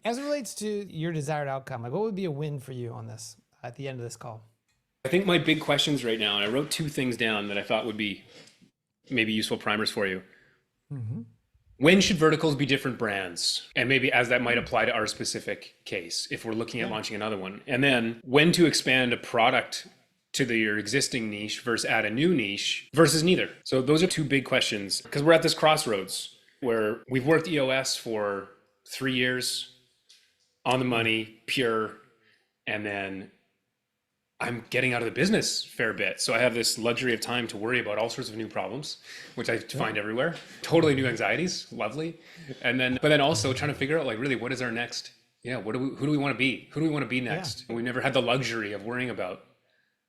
As it relates to your desired outcome, like what would be a win for you on this at the end of this call? I think my big questions right now, and I wrote two things down that I thought would be maybe useful primers for you. Mm-hmm. When should verticals be different brands? And maybe as that might apply to our specific case, if we're looking at Yeah. launching another one. And then when to expand a product to your existing niche versus add a new niche versus neither. So those are two big questions because we're at this crossroads where we've worked EOS for 3 years on the money, pure, and then I'm getting out of the business a fair bit. So I have this luxury of time to worry about all sorts of new problems, which I find everywhere. Totally new anxieties, lovely. And then, but then also trying to figure out like really what is our next, who do we want to be? Who do we want to be next? Yeah. We've never had the luxury of worrying about,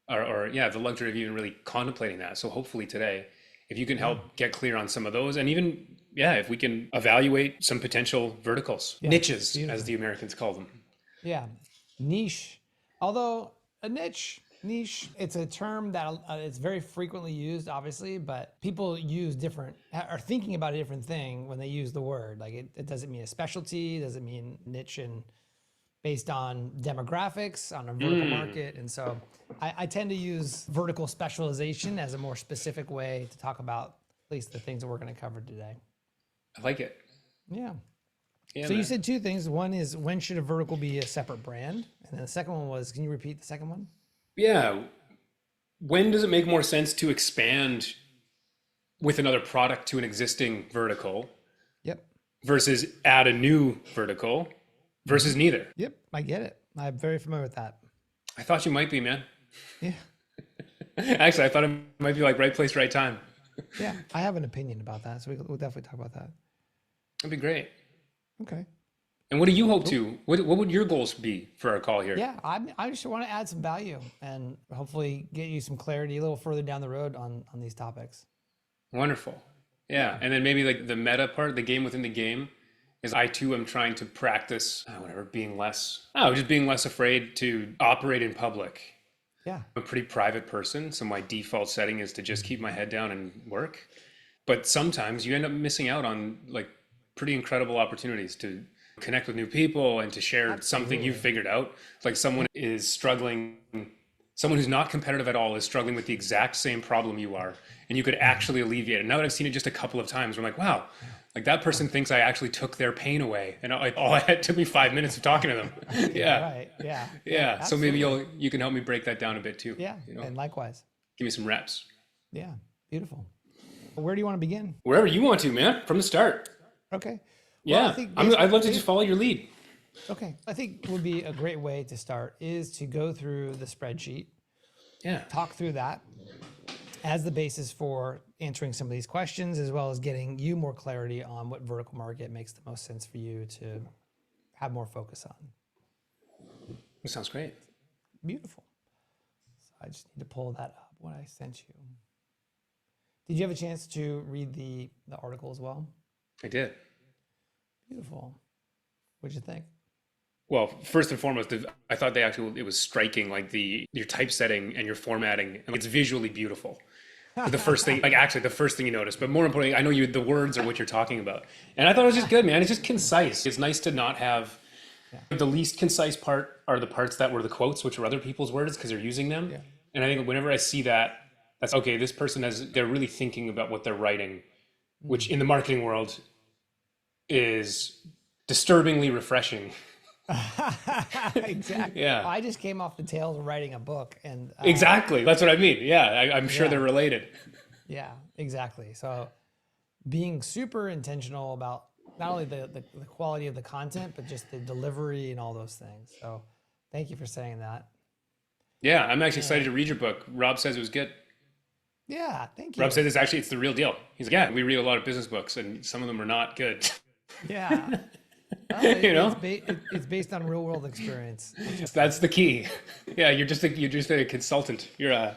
or the luxury of even really contemplating that. So hopefully today, if you can help get clear on some of those and even, if we can evaluate some potential verticals, niches, as the Americans call them. Yeah, niche. Although a niche, it's a term that it's very frequently used, obviously, but people are thinking about a different thing when they use the word. Like it doesn't mean a specialty, doesn't mean niche and based on demographics, on a vertical market. And so I tend to use vertical specialization as a more specific way to talk about at least the things that we're going to cover today. I like it. Yeah. Yeah, so you said two things. One is when should a vertical be a separate brand? And then the second one was, can you repeat the second one? Yeah. When does it make more sense to expand with another product to an existing vertical? Yep. Versus add a new vertical versus neither? Yep. I get it. I'm very familiar with that. I thought you might be, man. Yeah. Actually, I thought it might be like right place, right time. Yeah. I have an opinion about that. So we'll definitely talk about that. That'd be great. Okay. And what do you hope to? What would your goals be for our call here? Yeah, I just want to add some value and hopefully get you some clarity a little further down the road on these topics. Wonderful. Yeah, and then maybe like the meta part, the game within the game, is I too am trying to practice being less afraid to operate in public. Yeah, I'm a pretty private person, so my default setting is to just keep my head down and work. But sometimes you end up missing out on like pretty incredible opportunities to connect with new people and to share something you've figured out. Like someone is struggling, someone who's not competitive at all is struggling with the exact same problem you are, and you could actually alleviate it. Now that I've seen it just a couple of times, I'm like, wow, like that person thinks I actually took their pain away, and all I had took me 5 minutes of talking to them. Yeah. Right. Yeah. Yeah. So maybe you can help me break that down a bit too. Yeah. And likewise. Give me some reps. Yeah. Beautiful. Where do you want to begin? Wherever you want to, man, from the start. Okay. Well, yeah. I'd love to just follow your lead. Okay. I think would be a great way to start is to go through the spreadsheet. Yeah. Talk through that as the basis for answering some of these questions, as well as getting you more clarity on what vertical market makes the most sense for you to have more focus on. That sounds great. Beautiful. So I just need to pull that up, what I sent you. Did you have a chance to read the article as well? I did. Beautiful. What'd you think? Well, first and foremost, I thought it was striking, like your typesetting and your formatting, and it's visually beautiful. The first thing, the first thing you notice, but more importantly, I know the words are what you're talking about. And I thought it was just good, man. It's just concise. It's nice to not have, the least concise part are the parts that were the quotes, which are other people's words because they're using them. Yeah. And I think whenever I see that, that's okay, this person they're really thinking about what they're writing, which in the marketing world is disturbingly refreshing. Exactly. Yeah. I just came off the tails of writing a book, and exactly. That's what I mean. Yeah, I'm sure they're related. Yeah, exactly. So being super intentional about not only the quality of the content, but just the delivery and all those things. So thank you for saying that. Yeah, I'm actually excited to read your book. Rob says it was good. Yeah, thank you. Rob said it's the real deal. He's like, yeah, we read a lot of business books and some of them are not good. Yeah. Well, it's based on real world experience. That's the key. Yeah, you're just a consultant. You're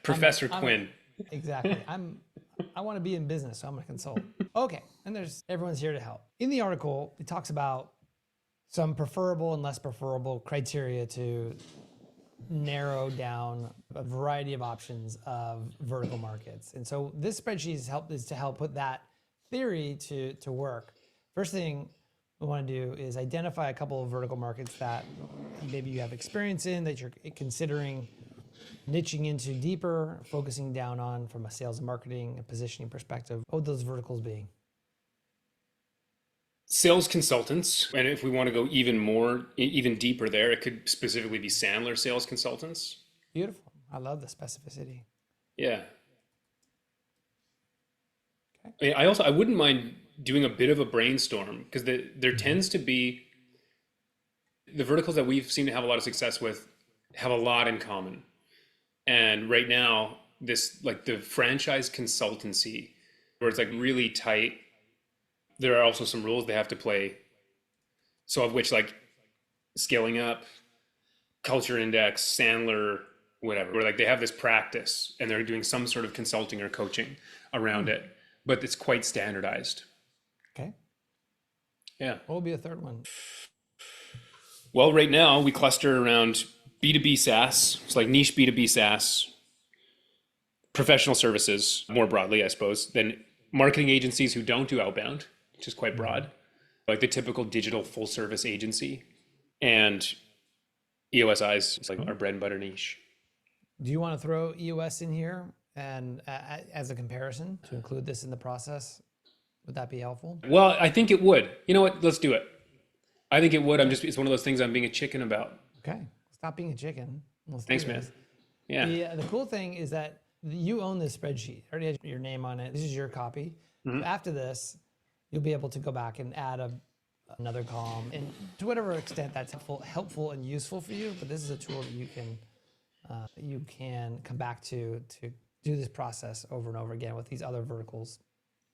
Professor Quinn. Exactly. I want to be in business, so I'm a consultant. Okay, and everyone's here to help. In the article, it talks about some preferable and less preferable criteria to narrow down a variety of options of vertical markets. And so this spreadsheet is to help put that theory to work. First thing, we want to do is identify a couple of vertical markets that maybe you have experience in, that you're considering niching into deeper, focusing down on from a sales and marketing and positioning perspective. What would those verticals be? Sales consultants. And if we want to go even deeper there, it could specifically be Sandler sales consultants. Beautiful. I love the specificity. Yeah. Okay. I wouldn't mind doing a bit of a brainstorm because there tends to be the verticals that we've seemed to have a lot of success with have a lot in common. And right now, this like the franchise consultancy where it's like really tight, there are also some rules they have to play. So of which like scaling up, culture index, Sandler, whatever, where like they have this practice and they're doing some sort of consulting or coaching around it, but it's quite standardized. Okay. Yeah. What will be a third one? Well, right now we cluster around B2B SaaS. It's like niche B2B SaaS, professional services more broadly, I suppose, then marketing agencies who don't do outbound, which is quite broad, like the typical digital full service agency, and EOSIs is like our bread and butter niche. Do you want to throw EOS in here and as a comparison to include this in the process? Would that be helpful? Well, I think it would. You know what? Let's do it. I think it would. It's one of those things I'm being a chicken about. Okay. Stop being a chicken. Thanks, man. Yeah. The cool thing is that you own this spreadsheet. Already has your name on it. This is your copy. So after this, you'll be able to go back and add another column, and to whatever extent that's helpful and useful for you. But this is a tool that you can come back to do this process over and over again with these other verticals.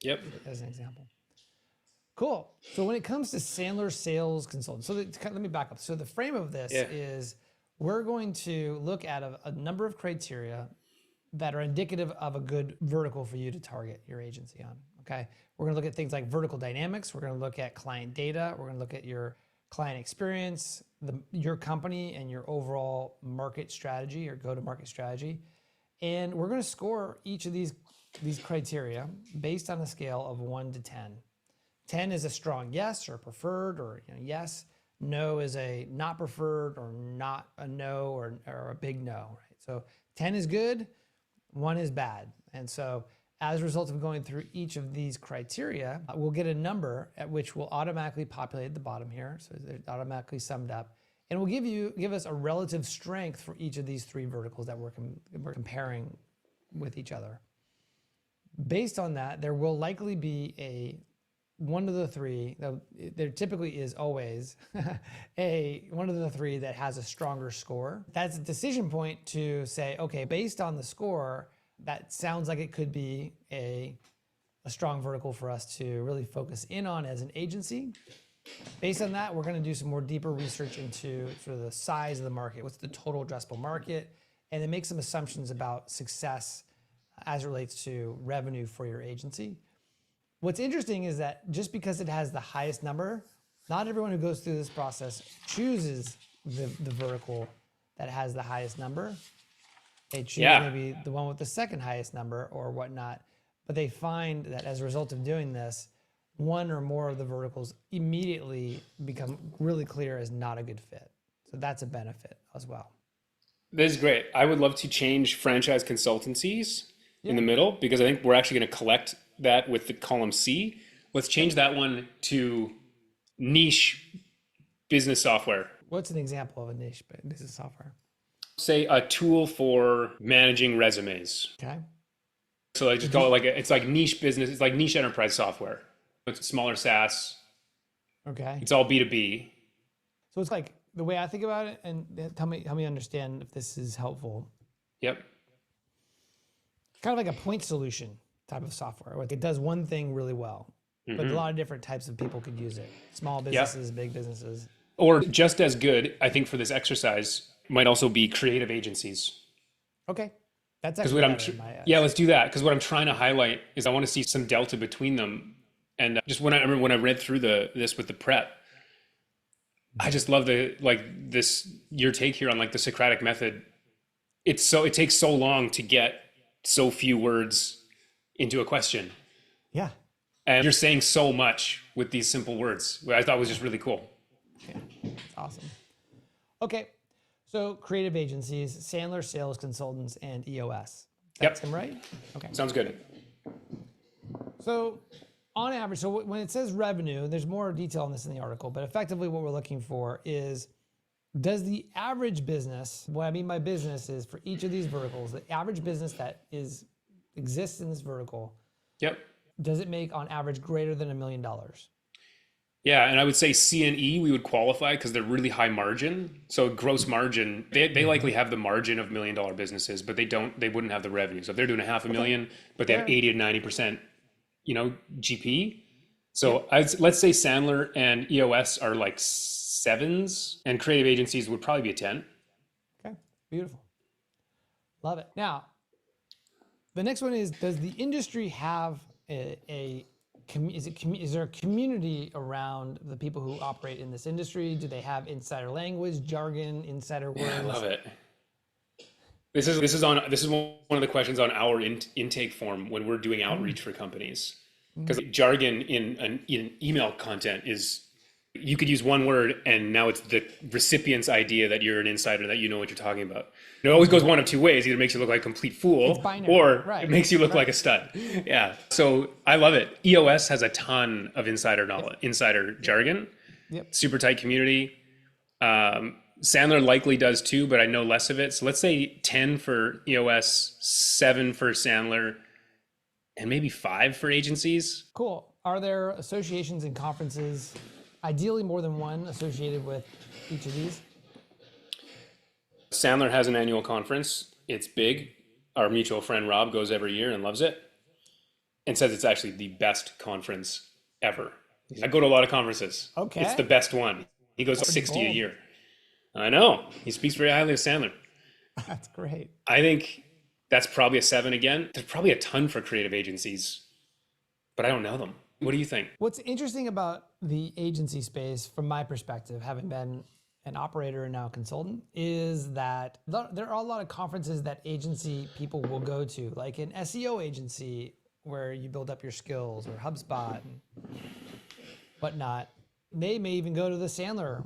Yep. As an example. Cool. So when it comes to Sandler sales consultants, let me back up. So the frame of this is we're going to look at a number of criteria that are indicative of a good vertical for you to target your agency on. Okay. We're going to look at things like vertical dynamics. We're going to look at client data. We're going to look at your client experience, your company and your overall market strategy or go-to-market strategy. And we're going to score each of these criteria based on a scale of 1 to 10. 10 is a strong yes or preferred or yes. No is a not preferred or not a no or a big no. Right? So 10 is good, 1 is bad. And so as a result of going through each of these criteria, we'll get a number at which will automatically populate the bottom here. So they're automatically summed up. And will give us a relative strength for each of these 3 verticals that we're comparing with each other. Based on that, there will likely be one of the 3, there typically is always one of the 3 that has a stronger score. That's a decision point to say, okay, based on the score, that sounds like it could be a strong vertical for us to really focus in on as an agency. Based on that, we're going to do some more deeper research into sort of the size of the market, what's the total addressable market, and then make some assumptions about success as it relates to revenue for your agency. What's interesting is that just because it has the highest number, not everyone who goes through this process chooses the vertical that has the highest number. They choose maybe the one with the second highest number or whatnot, but they find that as a result of doing this, one or more of the verticals immediately become really clear as not a good fit. So that's a benefit as well. This is great. I would love to change franchise consultancies in the middle because I think we're actually going to collect that with the column C. Let's change that one to niche business software. What's an example of a niche business software? Say a tool for managing resumes. Okay. So I just call it it's like niche business. It's like niche enterprise software. It's smaller SaaS. Okay. It's all B2B. So it's like the way I think about it, and help me understand if this is helpful. Yep. Kind of like a point solution type of software. Like it does one thing really well, but a lot of different types of people could use it. Small businesses, big businesses. Or just as good, I think for this exercise, might also be creative agencies. Okay. That's actually let's do that. Because what I'm trying to highlight is I want to see some delta between them. And just when I read through this with the prep, I just love your take here on like the Socratic method. It takes so long to get so few words into a question. Yeah. And you're saying so much with these simple words, which I thought was just really cool. Yeah, awesome. Okay, so creative agencies, Sandler sales consultants, and EOS. That's him, right? Okay. Sounds good. So on average, so when it says revenue, there's more detail on this in the article, but effectively what we're looking for is, does the average business, what I mean by business is for each of these verticals, the average business that exists in this vertical, Yep. does it make on average greater than $1 million? Yeah, and I would say C and E we would qualify because they're really high margin. So gross margin, they likely have the margin of $1 million businesses, but they wouldn't have the revenue. So if they're doing $500,000, but they have 80 to 90%, GP. So let's say Sandler and EOS are like 7s, and creative agencies would probably be a 10. Okay, beautiful. Love it. Now, the next one is, does the industry have is there a community around the people who operate in this industry? Do they have insider language, jargon, insider words? I love it. This is one of the questions on our intake form when we're doing outreach for companies, because jargon in email content is, you could use one word and now it's the recipient's idea that you're an insider, that you know what you're talking about. It always goes one of two ways. Either makes you look like a complete fool, or it makes you look like a stud. Yeah. So I love it. EOS has a ton of insider knowledge, insider jargon, super tight community. Sandler likely does too, but I know less of it. So let's say 10 for EOS, 7 for Sandler, and maybe 5 for agencies. Cool. Are there associations and conferences, ideally more than one, associated with each of these? Sandler has an annual conference. It's big. Our mutual friend Rob goes every year and loves it, and says it's actually the best conference ever. I go to a lot of conferences. Okay. It's the best one. He goes to 60 a year. I know. He speaks very highly of Sandler. That's great. I think that's probably a 7 again. There's probably a ton for creative agencies, but I don't know them. What do you think? What's interesting about the agency space, from my perspective, having been an operator and now a consultant, is that there are a lot of conferences that agency people will go to, like an SEO agency where you build up your skills, or HubSpot and whatnot. They may even go to the Sandler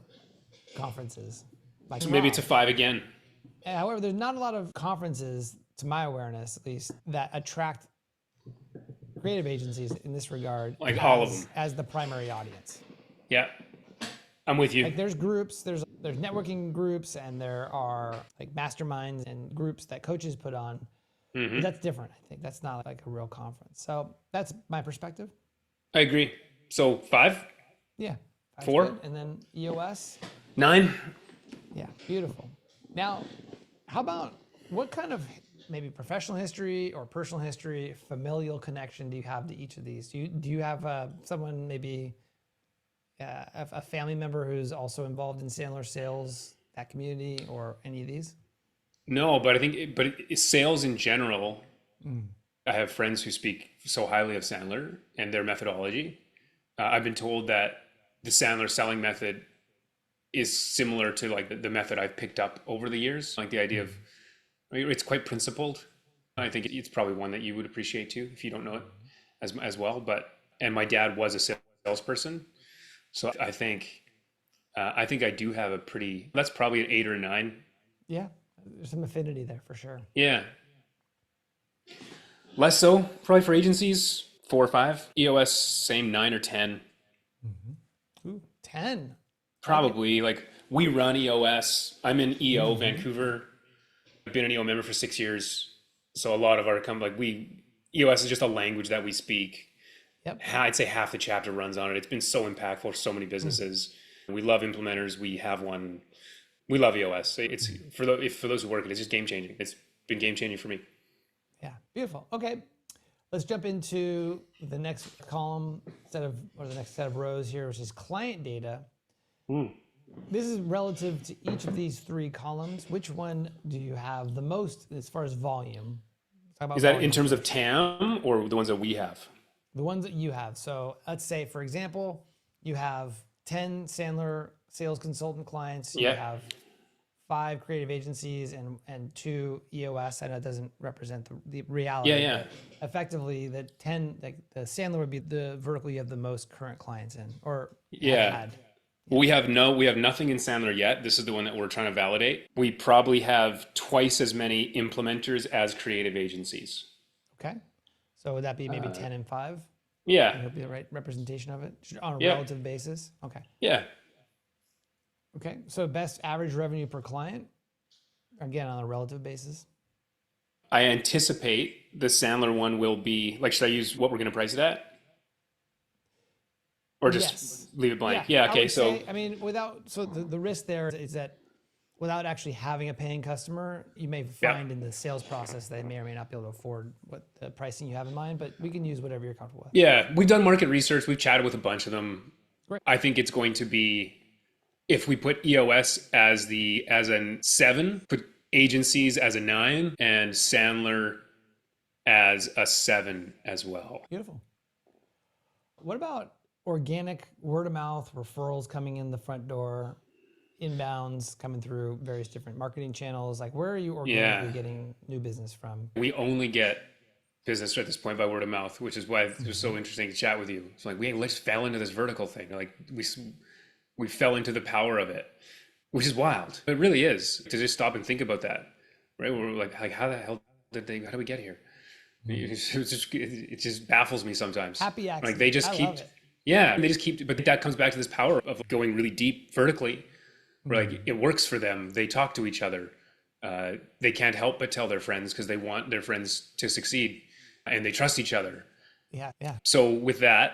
conferences. So maybe it's a 5 again. However, there's not a lot of conferences, to my awareness at least, that attract creative agencies in this regard, like all of them, as the primary audience. Yeah, I'm with you. Like there's groups, there's networking groups, and there are like masterminds and groups that coaches put on. But that's different. I think that's not like a real conference. So that's my perspective. I agree. So 5? Yeah. 4? Good. And then EOS? 9? Yeah, beautiful. Now, how about, what kind of maybe professional history or personal history, familial connection do you have to each of these? Do you have someone, maybe a family member who's also involved in Sandler sales, that community, or any of these? No, but I think sales in general, I have friends who speak so highly of Sandler and their methodology. I've been told that the Sandler selling method is similar to like the method I've picked up over the years. Like the idea of, it's quite principled. I think it's probably one that you would appreciate too, if you don't know it as well. And my dad was a salesperson. So I think I do have that's probably an 8 or a 9. Yeah, there's some affinity there for sure. Yeah. Less so probably for agencies, 4 or 5. EOS, same 9 or 10. Ooh, 10. Probably. Like we run EOS. I'm in EO Vancouver. I've been an EO member for 6 years. So a lot of our EOS is just a language that we speak. Yep. I'd say half the chapter runs on it. It's been so impactful for so many businesses. We love implementers. We have one. We love EOS. It's for those who work it, it's just game changing. It's been game changing for me. Yeah, beautiful. Okay, let's jump into the next column the next set of rows here, which is client data. This is relative to each of these 3 columns. Which one do you have the most as far as volume? Is that in terms of TAM or the ones that we have? The ones that you have. So let's say, for example, you have 10 Sandler sales consultant clients. You have 5 creative agencies and 2 EOS. I know it doesn't represent the reality. Yeah. But effectively, the 10, like the Sandler would be the vertical you have the most current clients in, or have Yeah. had. We have nothing in Sandler yet. This is the one that we're trying to validate. We probably have twice as many implementers as creative agencies. Okay. So would that be maybe 10 and 5? Yeah. And it'll be the right representation of it on a Yeah. relative basis. Okay. Yeah. Okay. So best average revenue per client, again, on a relative basis. I anticipate the Sandler one will be like, should I use what we're going to price it at? Or just leave it blank? Yeah. I Okay. would So say, I mean, the risk there is that without actually having a paying customer, you may find in the sales process they may or may not be able to afford what the pricing you have in mind, but we can use whatever you're comfortable with. yeah, we've done market research. We've chatted with a bunch of them. Great. I think it's going to be, if we put EOS as a 7, put agencies as a 9, and Sandler as a 7 as well. Beautiful. What about organic word of mouth referrals coming in the front door, inbounds coming through various different marketing channels? Like, where are you organically getting new business from? We only get business at this point by word of mouth, which is why it was so interesting to chat with you. It's like we just fell into this vertical thing. Like we fell into the power of it, which is wild. It really is, to just stop and think about that, right? We're like how the hell how did we get here? It just baffles me sometimes. Happy accident. Like they just keep, they just keep, but that comes back to this power of going really deep vertically, where like it works for them. They talk to each other. They can't help but tell their friends because they want their friends to succeed, and they trust each other. Yeah. So with that,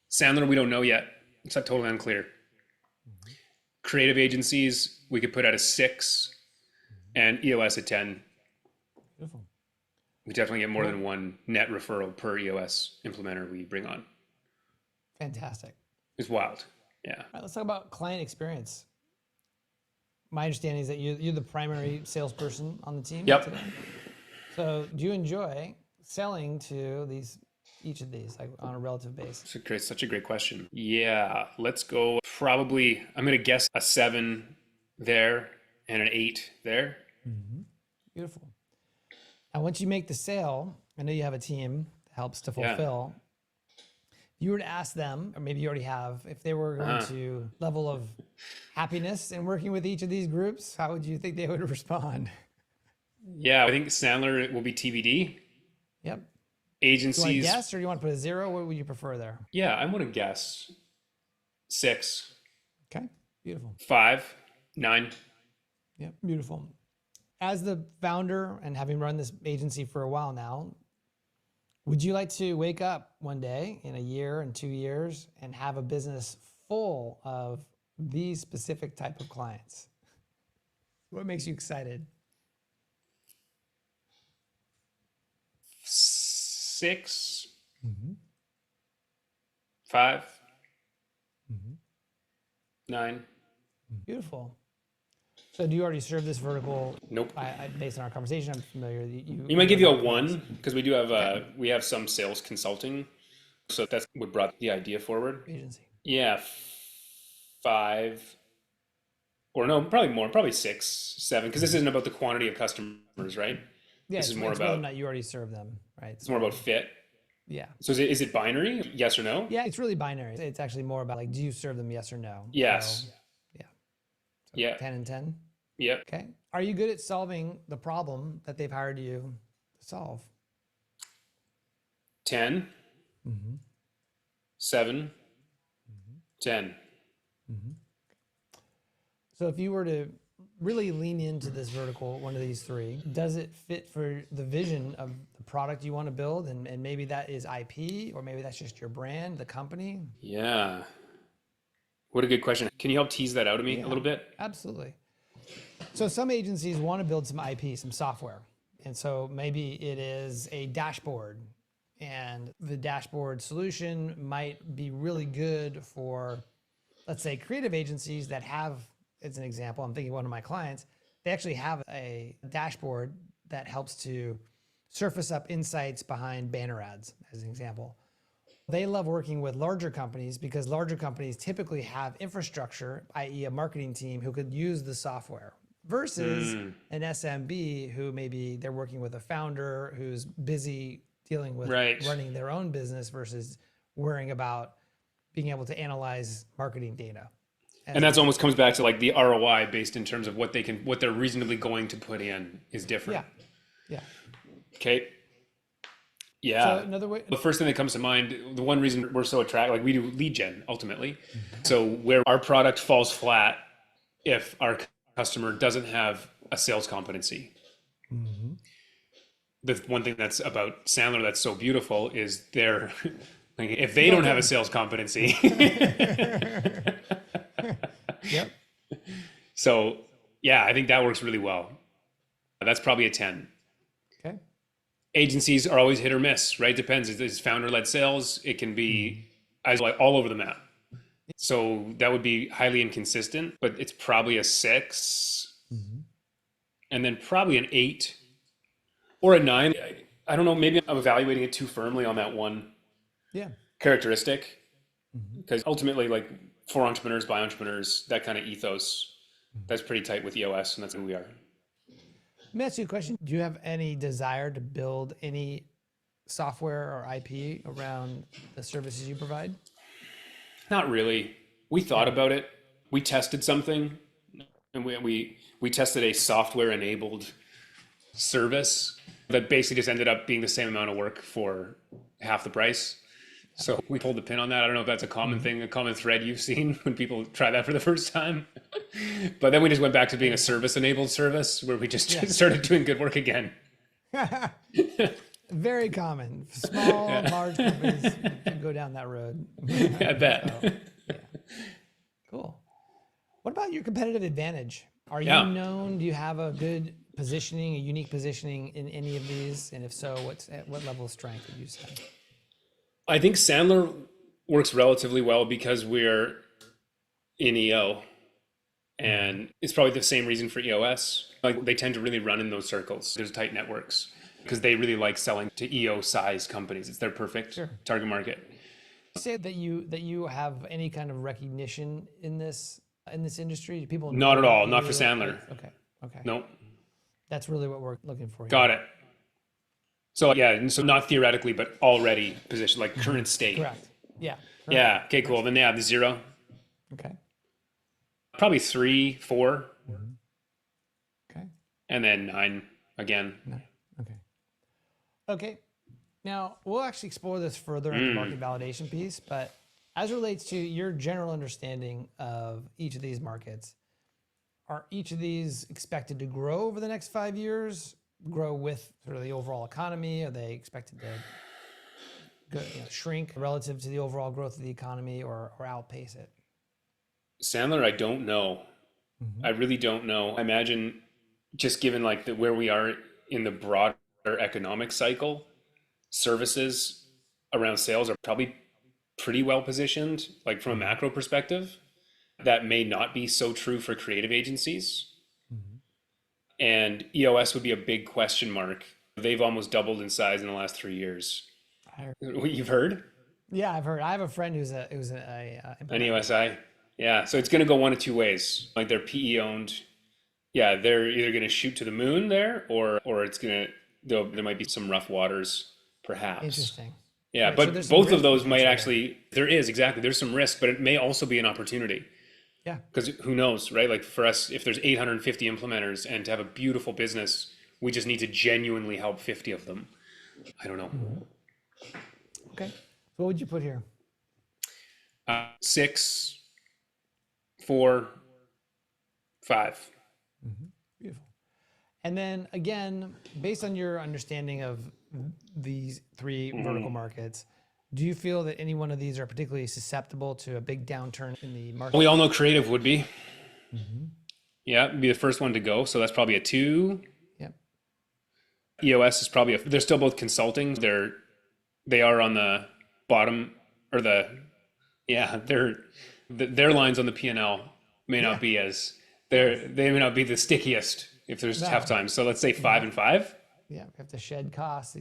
Sandler, we don't know yet. It's not totally unclear. Creative agencies, we could put at a 6, and EOS at 10. Beautiful. We definitely get more than one net referral per EOS implementer we bring on. Fantastic. It's wild. Yeah. All right, let's talk about client experience. My understanding is that you're the primary salesperson on the team Yep. today. So do you enjoy selling to each of these, like on a relative basis? Such a great question. Yeah, let's go. Probably, I'm going to guess a 7 there and an 8 there. Beautiful. And once you make the sale, I know you have a team that helps to fulfill. If you were to ask them, or maybe you already have, if they were going to level of happiness in working with each of these groups, how would you think they would respond? Yeah, I think Sandler will be TBD. Yep. Agencies. Do you want to guess, or do you want to put a 0? What would you prefer there? Yeah, I'm going to guess 6. Okay. Beautiful. 5, 9. Yep. Beautiful. As the founder and having run this agency for a while now, would you like to wake up one day in a year and 2 years and have a business full of these specific type of clients? What makes you excited? 6, 5, 9. Beautiful. So do you already serve this vertical? Nope. Based on our conversation, I'm familiar. You might give you a 1 because we do have we have some sales consulting, so that's what brought the idea forward. Agency. Yeah, 5, or no, probably more, probably 6, 7, because this isn't about the quantity of customers, right? Yeah, this is more whether or about not you already serve them, right? it's more about fit. Yeah. So is it binary? Yes or no? Yeah, it's really binary. It's actually more about like, do you serve them? Yes or no? Yes. So, yeah. So Yeah. 10 and 10. Yeah. Okay. Are you good at solving the problem that they've hired you to solve? 10, 7, 10. So if you were to really lean into this vertical, one of these 3, does it fit for the vision of the product you want to build? And maybe that is IP, or maybe that's just your brand, the company? Yeah. What a good question. Can you help tease that out of me a little bit? Absolutely. So some agencies want to build some IP, some software. And so maybe it is a dashboard, and the dashboard solution might be really good for, let's say, creative agencies that have, as an example, I'm thinking of one of my clients, they actually have a dashboard that helps to surface up insights behind banner ads, as an example. They love working with larger companies because larger companies typically have infrastructure, i.e. a marketing team who could use the software versus an SMB who maybe they're working with a founder who's busy dealing with Right. running their own business versus worrying about being able to analyze marketing data. And that's almost comes back to like the ROI based in terms of what they're reasonably going to put in is different. Yeah. Okay. Yeah. So another way, The first thing that comes to mind, the one reason we're so attracted, like we do lead gen ultimately. So where our product falls flat if our customer doesn't have a sales competency. The one thing that's about Sandler that's so beautiful is they're like, if they don't have a sales competency. Yep. So yeah, I think that works really well. That's probably a 10. Okay. Agencies are always hit or miss, right? Depends. It's founder-led sales. It can be like all over the map. So that would be highly inconsistent, but it's probably a 6, and then probably an 8 or a 9. I don't know. Maybe I'm evaluating it too firmly on that one characteristic, because ultimately, like for entrepreneurs by entrepreneurs, that kind of ethos, that's pretty tight with EOS, and that's who we are. Let me ask you a question. Do you have any desire to build any software or IP around the services you provide? Not really. We thought about it. We tested something, and we tested a software-enabled service that basically just ended up being the same amount of work for half the price. So we pulled the pin on that. I don't know if that's a common thing, a common thread you've seen when people try that for the first time. But then we just went back to being a service-enabled service where we just started doing good work again. Very common. Small, large companies can go down that road. I bet. So, cool. What about your competitive advantage? Are you known? Do you have a good positioning, a unique positioning in any of these? And if so, what level of strength would you say? I think Sandler works relatively well because we're in EO, and it's probably the same reason for EOS. Like they tend to really run in those circles. There's tight networks because they really like selling to EO size companies. It's their perfect target market. You say that you have any kind of recognition in this industry? Do people Not at know all. you? Not for Sandler. Okay. Nope. That's really what we're looking for here. Got it. So yeah, and so not theoretically, but already positioned, like current state. Correct. Yeah. Yeah. Okay. Cool. Then the 0. Okay. Probably 3, 4. Okay. And then 9 again. No. Okay. Now we'll actually explore this further in the market validation piece, but as it relates to your general understanding of each of these markets, are each of these expected to grow over the next 5 years? Grow with sort of the overall economy? Are they expected to shrink relative to the overall growth of the economy, or outpace it? Sandler, I don't know. I really don't know. I imagine just given like where we are in the broader economic cycle, services around sales are probably pretty well positioned, like from a macro perspective. That may not be so true for creative agencies. And EOS would be a big question mark. They've almost doubled in size in the last 3 years. You've heard? Yeah, I've heard. I have a friend who's an EOSI. Yeah, so it's going to go one of two ways. Like they're PE owned. Yeah, they're either going to shoot to the moon there, or it's going to, there might be some rough waters, perhaps. Interesting. Yeah, Right, but so both of those might potential actually, there is exactly, there's some risk, but it may also be an opportunity. Yeah. Because who knows, right? Like for us, if there's 850 implementers and to have a beautiful business, we just need to genuinely help 50 of them. I don't know. Okay. So what would you put here? 6, 4, 5. Beautiful. And then again, based on your understanding of these 3 vertical markets, do you feel that any one of these are particularly susceptible to a big downturn in the market? We all know creative would be. Yeah, be the first one to go. So that's probably a 2. Yep. EOS is probably they're still both consulting. They are on the bottom, or their lines on the P&L may not be as, they may not be the stickiest if there's tough times. So let's say 5 and 5. Yeah, we have to shed costs.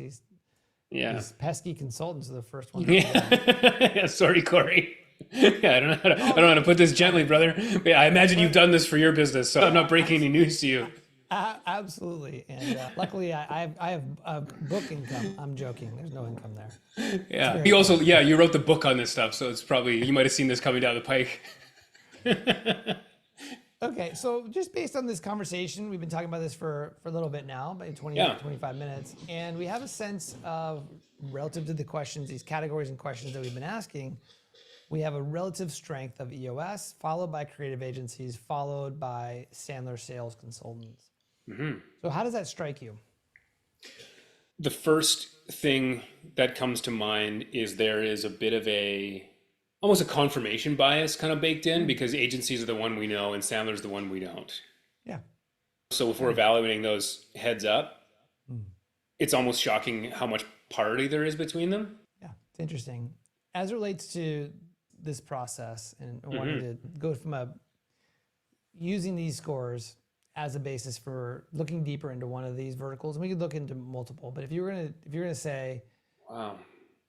Yeah. These pesky consultants are the first ones. Yeah. Yeah. Sorry, Corey. Yeah, I don't know how to put this gently, brother. But yeah, I imagine you've done this for your business, so I'm not breaking any news to you. Absolutely. And luckily, I have book income. I'm joking. There's no income there. Yeah. You also, yeah, you wrote the book on this stuff, so it's probably, you might have seen this coming down the pike. Okay, so just based on this conversation, we've been talking about this for a little bit now, about 20, Yeah. 25 minutes, and we have a sense of, relative to the questions, these categories and questions that we've been asking, we have a relative strength of EOS, followed by creative agencies, followed by Sandler sales consultants. So how does that strike you? The first thing that comes to mind is there is a bit of almost a confirmation bias kind of baked in because agencies are the one we know and Sandler's the one we don't. Yeah. So if we're evaluating those heads up, it's almost shocking how much parity there is between them. Yeah, it's interesting. As it relates to this process and wanting to go from using these scores as a basis for looking deeper into one of these verticals, and we could look into multiple, but if you're gonna say, Wow.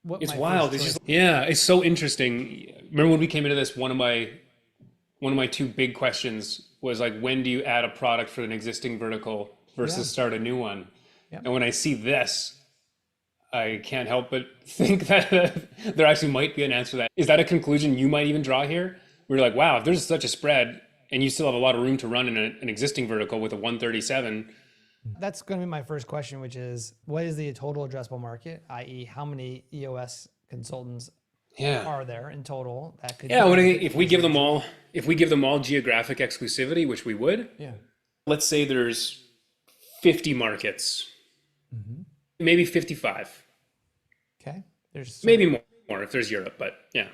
what It's my wild. first It's choice- just, yeah, it's so interesting. Remember when we came into this, one of my two big questions was like, when do you add a product for an existing vertical versus start a new one? Yep. And when I see this, I can't help but think that there actually might be an answer to that. Is that a conclusion you might even draw here? We're like, wow, if there's such a spread and you still have a lot of room to run in an existing vertical with a 137. That's going to be my first question, which is, what is the total addressable market, i.e. how many EOS consultants are there in total that could If we give them all geographic exclusivity, which we would, let's say there's 50 markets, maybe 55. Okay. There's Maybe more if there's Europe, but yeah.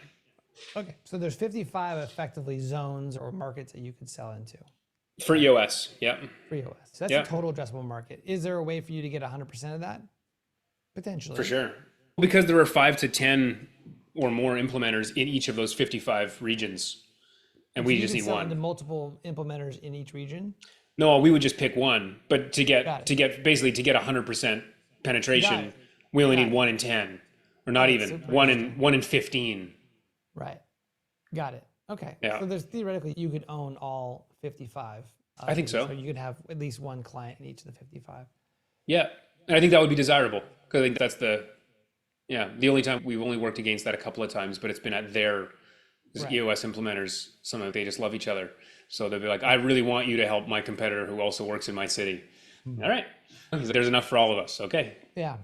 Okay. So there's 55 effectively zones or markets that you could sell into For EOS, yeah. for EOS. So that's the total addressable market. Is there a way for you to get 100% of that? Potentially. For sure. Because there are 5 to 10 or more implementers in each of those 55 regions. And we just need sell one. into multiple implementers in each region? No, we would just pick one. But to get 100% penetration, we only need 1 in 10. Or not even. 1 in 15. Right. Got it. Okay. Yeah. So there's theoretically you could own all 55. I think so. So you could have at least one client in each of the 55. Yeah. And I think that would be desirable. Because I think that's the only time we've only worked against that a couple of times, but it's been at their EOS implementers. Sometimes they just love each other. So they'll be like, I really want you to help my competitor who also works in my city. All right. He's like, there's enough for all of us. Okay. Yeah.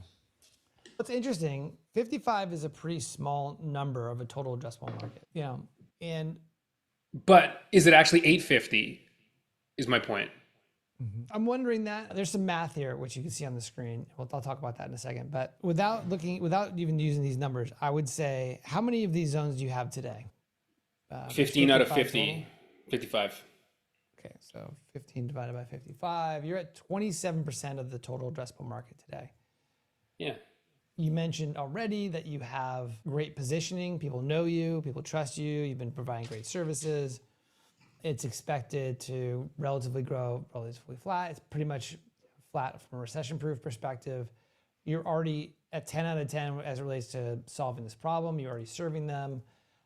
What's interesting, 55 is a pretty small number of a total addressable market. But is it actually 850 is my point. I'm wondering that there's some math here, which you can see on the screen. I'll talk about that in a second. But without even using these numbers, I would say, how many of these zones do you have today? 15 out of 50, total? 55. Okay, so 15 divided by 55. You're at 27% of the total addressable market today. Yeah. You mentioned already that you have great positioning. People know you, people trust you. You've been providing great services. It's expected to relatively grow relatively flat. It's pretty much flat from a recession-proof perspective. You're already at 10 out of 10 as it relates to solving this problem. You're already serving them.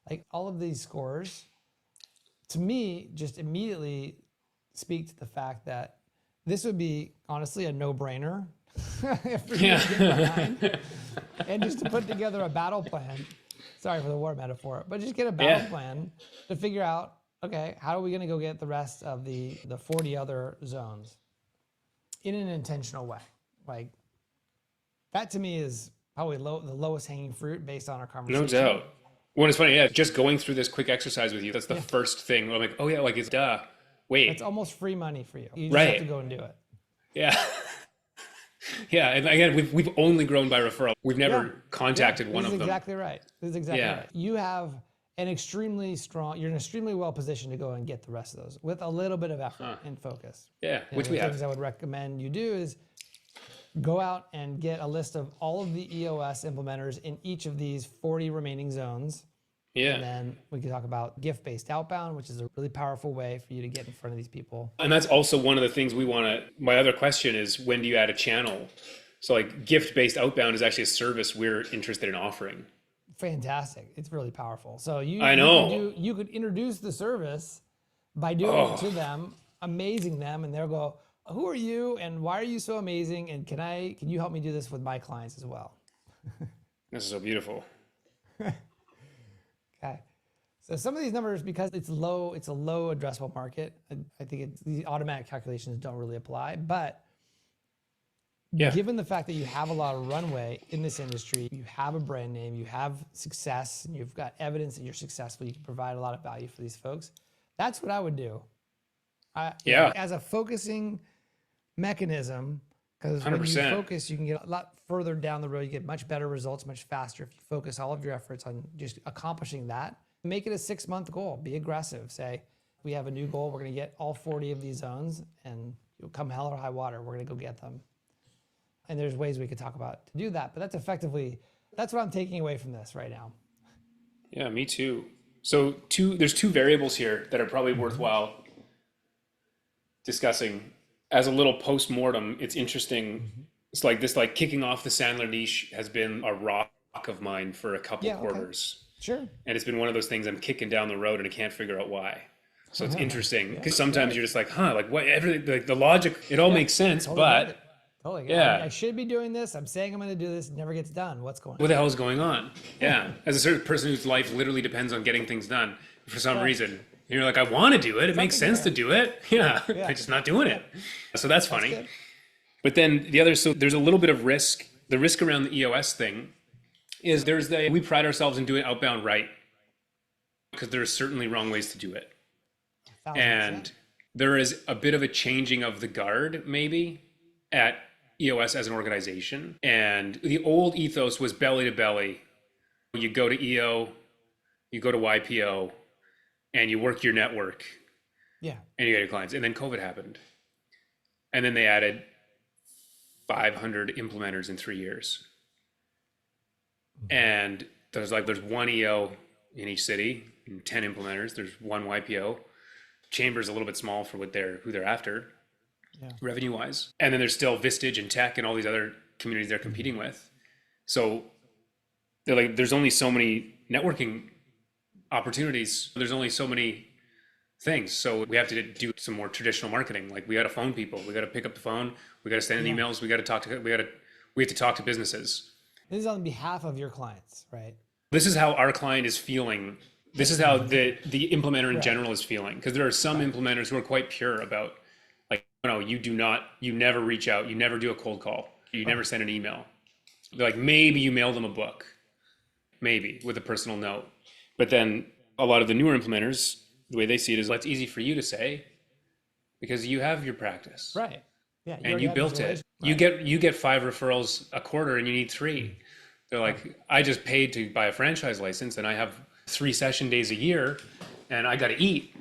Like all of these scores, to me, just immediately speak to the fact that this would be honestly a no-brainer for you to get behind. And just to put together a battle plan. Sorry for the war metaphor, but just get a battle plan to figure out, okay, how are we going to go get the rest of the 40 other zones in an intentional way? Like that to me is probably the lowest hanging fruit based on our conversation. No doubt. Well, it's funny, just going through this quick exercise with you, that's the first thing. I'm like, oh yeah, like it's wait. It's almost free money for you. You just have to go and do it. Yeah. Yeah, and again, we've only grown by referral. We've never contacted one of them. This is exactly right. You have an extremely strong, you're in extremely well positioned to go and get the rest of those with a little bit of effort and focus. Yeah, which we have. Things I would recommend you do is go out and get a list of all of the EOS implementers in each of these 40 remaining zones. Yeah. And then we can talk about gift-based outbound, which is a really powerful way for you to get in front of these people. And that's also one of the things we want to, my other question is, when do you add a channel? So like gift-based outbound is actually a service we're interested in offering. Fantastic. It's really powerful. So I know. you could introduce the service by doing it to Oh, them, amazing them, and they'll go, who are you and why are you so amazing? And can you help me do this with my clients as well? this is so beautiful. Okay. So some of these numbers, because it's a low addressable market, I think the automatic calculations don't really apply. But Yeah. given the fact that you have a lot of runway in this industry, you have a brand name, you have success, and you've got evidence that you're successful, you can provide a lot of value for these folks. That's what I would do. Yeah. As a focusing mechanism, because when you 100%. focus, you can get a lot further down the road. You get much better results, much faster if you focus all of your efforts on just accomplishing that. Make it a 6-month goal. Be aggressive. Say, we have a new goal. We're going to get all 40 of these zones, and you'll come hell or high water, we're going to go get them. And there's ways we could talk about to do that, but that's what I'm taking away from this right now. Yeah, me too. So there's two variables here that are probably worthwhile discussing. As a little post-mortem, it's interesting. It's like this, like kicking off the Sandler niche has been a rock of mine for a couple quarters. Sure. And it's been one of those things I'm kicking down the road and I can't figure out why. So it's interesting because sometimes you're just like, like what, everything, like the logic, it all makes sense, Totally but yeah, I should be doing this. I'm saying I'm going to do this. It never gets done. What's going on? what the hell is going on? Yeah. As a certain person whose life literally depends on getting things done for some reason. You're like, I want to do it. It makes sense to do it. Yeah. I'm just not doing it. So that's funny. Good. But then so there's a little bit of risk. The risk around the EOS thing is we pride ourselves in doing outbound right because there are certainly wrong ways to do it. 1,000%. And there is a bit of a changing of the guard maybe at EOS as an organization. And the old ethos was belly to belly. You go to EO, you go to YPO, and you work your network. Yeah. And you get your clients. And then COVID happened. And then they added 500 implementers in 3 years. And there's one EO in each city and 10 implementers. There's one YPO. Chamber's a little bit small for who they're after, revenue wise. And then there's still Vistage and Tech and all these other communities they're competing with. So they're like, there's only so many networking opportunities. There's only so many things. So we have to do some more traditional marketing. Like we got to phone people. We got to pick up the phone. We got to send emails. We got to talk to, we have to talk to businesses. This is on behalf of your clients, right? This is how our client is feeling. This is how the implementer in general is feeling. Because there are some implementers who are quite pure about like, no, you never reach out. You never do a cold call. You never send an email. They're like, maybe you mail them a book, maybe with a personal note. But then a lot of the newer implementers, the way they see it is, well, it's easy for you to say because you have your practice. Right. Yeah. And you built it. Right. You get 5 referrals a quarter and you need 3. They're like, I just paid to buy a franchise license and I have 3 session days a year and I got to eat.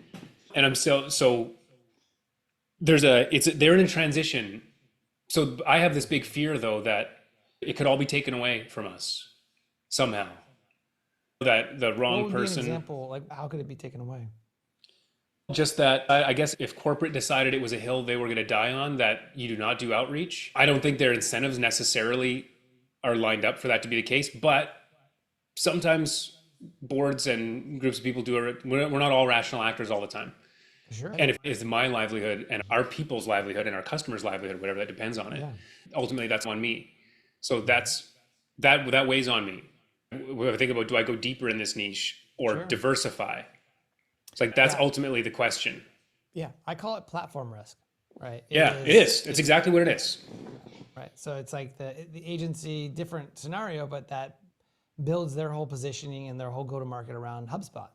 And I'm still, so they're in a transition. So I have this big fear though, that it could all be taken away from us somehow. That the wrong what would person. be an example, like how could it be taken away? Just that, I guess if corporate decided it was a hill they were going to die on, that you do not do outreach. I don't think their incentives necessarily are lined up for that to be the case, but sometimes boards and groups of people do it. We're not all rational actors all the time. Sure. And if it's my livelihood and our people's livelihood and our customers' livelihood, whatever that depends on it, ultimately that's on me. So that weighs on me. When I think about, do I go deeper in this niche or diversify? It's like, that's ultimately the question. Yeah. I call it platform risk, right? It is. It's exactly what it is. Right. So it's like the agency, different scenario, but that builds their whole positioning and their whole go-to-market around HubSpot.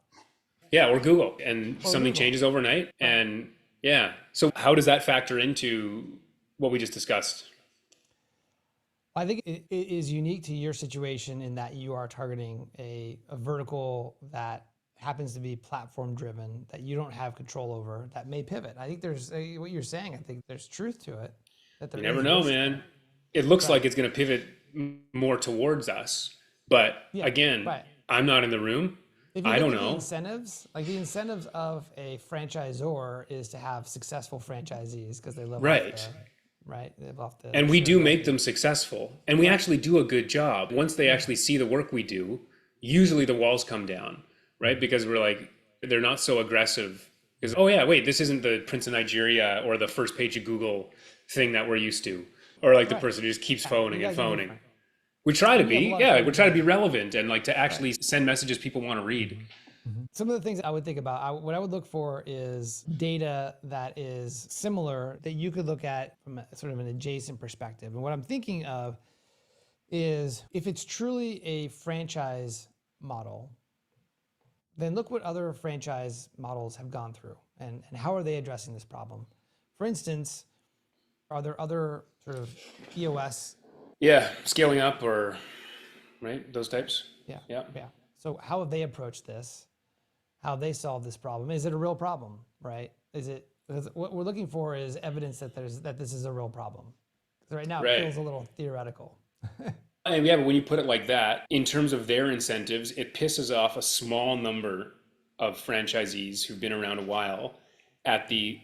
Yeah, or Google, and something changes overnight. Right. And so how does that factor into what we just discussed? I think it is unique to your situation in that you are targeting a vertical that happens to be platform driven, that you don't have control over, that may pivot. I think there's what you're saying. I think there's truth to it. That you never know, man. It looks like it's going to pivot more towards us, but again, I'm not in the room. I don't know. The incentives of a franchisor is to have successful franchisees because they live right. There. right? They've left the And we do server. make them successful. And we actually do a good job. Once they actually see the work we do, usually the walls come down, right? Because we're like, they're not so aggressive. Because, oh yeah, wait, this isn't the Prince of Nigeria or the first page of Google thing that we're used to. Or like the Right. person who just keeps You phoning and guys are phoning. different. We try to You have a be, lot of yeah, we try to be credibility. relevant and like to actually send messages people want to read. Some of the things I would think about, what I would look for is data that is similar that you could look at from a, sort of an adjacent perspective. And what I'm thinking of is if it's truly a franchise model, then look what other franchise models have gone through and how are they addressing this problem. For instance, are there other sort of EOS? Yeah, scaling up or, right, those types. Yeah. Yeah. Yeah. So how have they approached this? How they solve this problem? Is it a real problem, right? Is it, because what we're looking for is evidence that this is a real problem. Because right now it Right. feels a little theoretical. And yeah, but when you put it like that, in terms of their incentives, it pisses off a small number of franchisees who've been around a while at the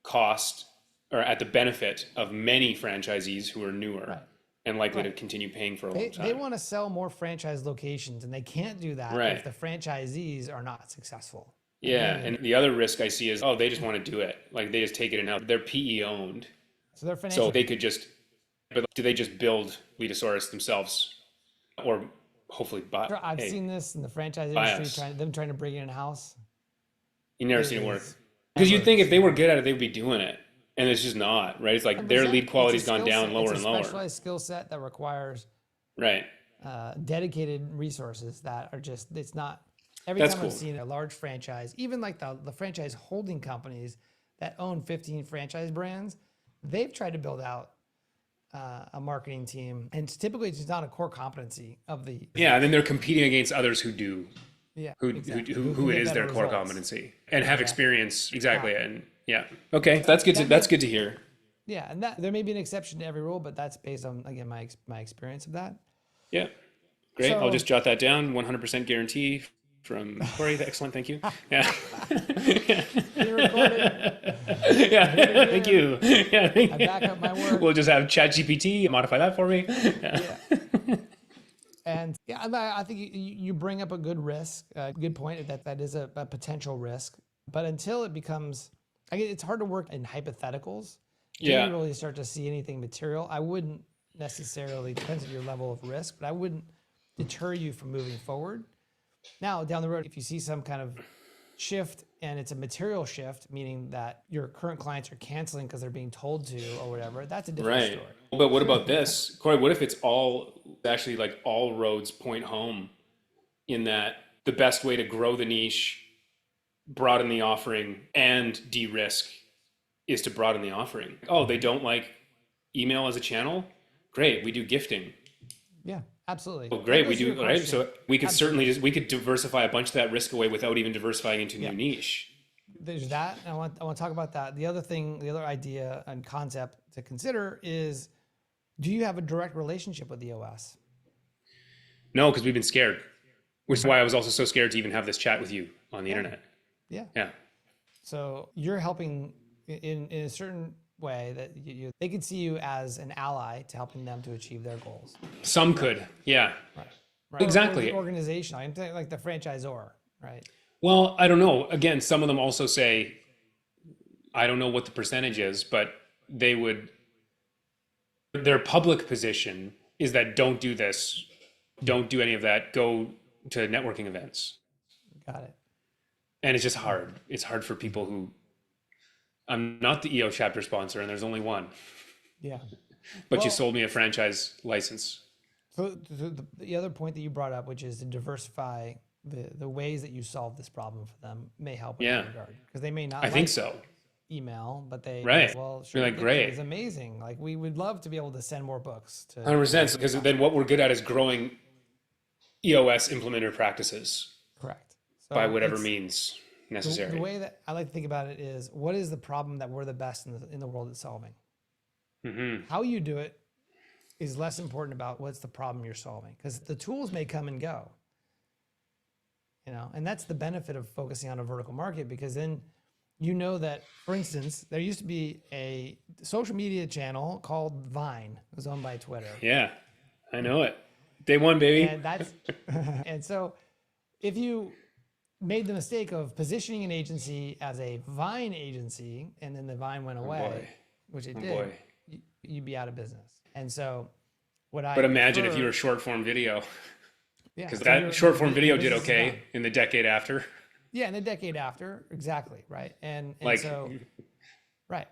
cost or at the benefit of many franchisees who are newer Right. and likely to continue paying for a long time. They want to sell more franchise locations, and they can't do that Right. if the franchisees are not successful. Yeah, and the other risk I see is, oh, they just want to do it. Like they just take it in house. They're PE owned, So they're financial. so they could just. But do they just build Leadosaurus themselves, or hopefully buy? Sure, I've hey, seen this in the franchise buy industry, us. them trying to bring it in house. You never seen it work is because you'd never think if they were good at it, they would be doing it, and it's just not. Right? It's like their 100%. lead quality's It's a gone skill down set. lower It's and a lower. specialized skill set that requires Right. dedicated resources that are just, it's not, every That's time I've cool. seen a large franchise, even like the franchise holding companies that own 15 franchise brands, they've tried to build out a marketing team. And typically it's not a core competency of the, Yeah, and then they're competing against others who do, yeah, who exactly. who it get is their better core results. competency and have experience exactly. Exactly. And yeah, okay, that's good. That's good to hear. Yeah, and that there may be an exception to every rule, but that's based on, again, my experience of that. Yeah, great. So- I'll just jot that down. 100% guarantee from Corey. Excellent. Thank you. Yeah. Being recorded. Yeah. Thank you. Yeah. I back up my work. We'll just have ChatGPT modify that for me. Yeah. Yeah. And yeah, I think you bring up a good risk, a good point that is a potential risk. But until it becomes, it's hard to work in hypotheticals. Until Yeah. you really start to see anything material, I wouldn't necessarily, depends on your level of risk, but I wouldn't deter you from moving forward. Now, down the road, if you see some kind of shift and it's a material shift, meaning that your current clients are canceling because they're being told to or whatever, that's a different Right. story. But what about this, Corey? What if it's all actually like all roads point home in that the best way to grow the niche, broaden the offering, and de-risk is to broaden the offering? Oh, they don't like email as a channel? Great, we do gifting. Yeah, absolutely. Oh, great, That we goes to do, your right? question. So we could certainly just, we could diversify a bunch of that risk away without even diversifying into Yeah. new niche. There's that. And I want to talk about that. The other thing, the other idea and concept to consider is, do you have a direct relationship with EOS? No, because we've been scared, which is why I was also so scared to even have this chat with you on the internet. Yeah. Yeah. So you're helping in a certain way that they could see you as an ally to helping them to achieve their goals. Some could, yeah. Right. Exactly. Or the organization, I'm saying like the franchisor, right? Well, I don't know. Again, some of them also say, I don't know what the percentage is, but they would, their public position is that don't do this, don't do any of that, go to networking events. Got it. And it's just hard. It's hard for people who, I'm not the EO chapter sponsor and there's only one, Yeah. but you Well- sold me a franchise license. So the other point that you brought up, which is to diversify the ways that you solve this problem for them, may help in that regard, because they may not I think so. email, but they Right. well, You're like, great. It's amazing. Like we would love to be able to send more books to 100%, because then what we're good at is growing EOS implementer practices correct. So by whatever it's- means necessary. The way that I like to think about it is, what is the problem that we're the best in the world at solving? Mm-hmm. How you do it is less important about what's the problem you're solving, because the tools may come and go. And that's the benefit of focusing on a vertical market, because then you know that, for instance, there used to be a social media channel called Vine. It was owned by Twitter. Yeah, I know it. Day one, baby. And that's, and so if you made the mistake of positioning an agency as a Vine agency, and then the Vine went away, which it did, you'd be out of business. And so But imagine if you were short form video, because so that short form video did business is okay done. in the decade after. Yeah, in the decade after, exactly, right? And Like, so, right.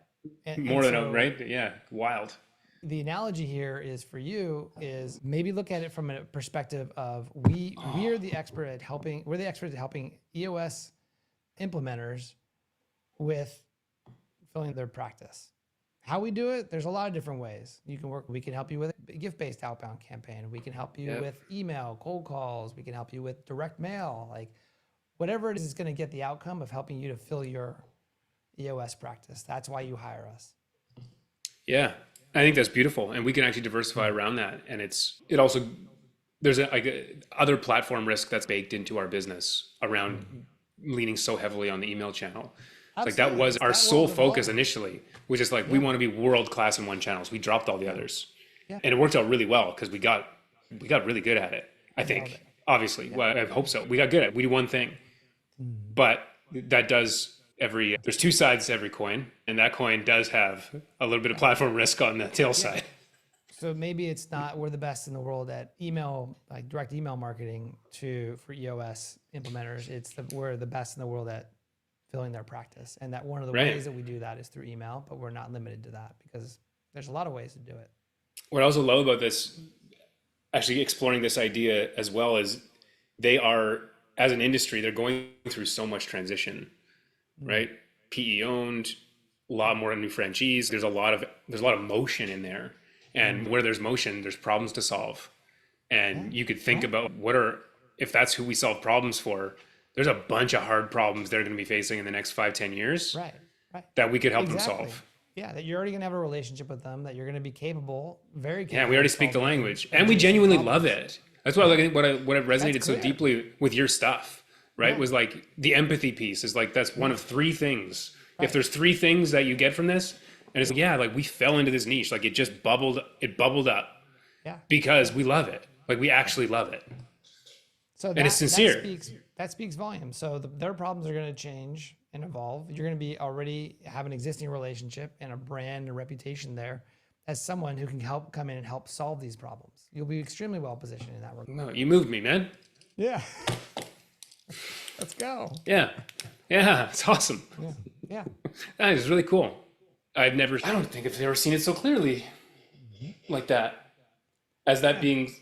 More than right? Yeah, wild. The analogy here is for you is maybe look at it from a perspective of we're the expert at helping, we're the experts at helping EOS implementers with filling their practice. How we do it, there's a lot of different ways. We can help you with a gift-based outbound campaign. We can help you with email, cold calls. We can help you with direct mail. Like whatever it is going to get the outcome of helping you to fill your EOS practice. That's why you hire us. Yeah, I think that's beautiful. And we can actually diversify around that. And it also, there's other platform risk that's baked into our business around leaning so heavily on the email channel. Like that was our sole focus initially, which is like, we want to be world-class in one channel. So we dropped all the others. Yeah. And it worked out really well because we got really good at it, I think. Obviously. Yeah. Well, I hope so. We got good at it. We do one thing. But that there's two sides to every coin. And that coin does have a little bit of platform risk on the tail side. So maybe it's not, we're the best in the world at email, like direct email marketing for EOS implementers. We're the best in the world at filling their practice. And that one of the ways that we do that is through email, but we're not limited to that because there's a lot of ways to do it. What I also love about this, actually exploring this idea as well, is they are, as an industry, they're going through so much transition, right? PE owned, a lot more new franchisees. There's a lot of motion in there. And where there's motion, there's problems to solve. And you could think about if that's who we solve problems for, there's a bunch of hard problems they're going to be facing in the next 5-10 years that we could help them solve. Yeah, that you're already going to have a relationship with them, that you're going to be very capable. Yeah, we already speak the language and we genuinely love it. That's why what resonated so deeply with your stuff, right? Was like the empathy piece is like, that's one of three things. If there's three things that you get from this, and it's like we fell into this niche, like it just bubbled up because we love it. Like we actually love it. So and it's sincere. That speaks volumes. So their problems are going to change and evolve. You're going to already have an existing relationship and a brand and reputation there as someone who can come in and help solve these problems. You'll be extremely well positioned in that regard. No, you moved me, man. Yeah. Let's go. Yeah. It's awesome. Yeah. That is really cool. I don't think I've ever seen it so clearly like that, as that being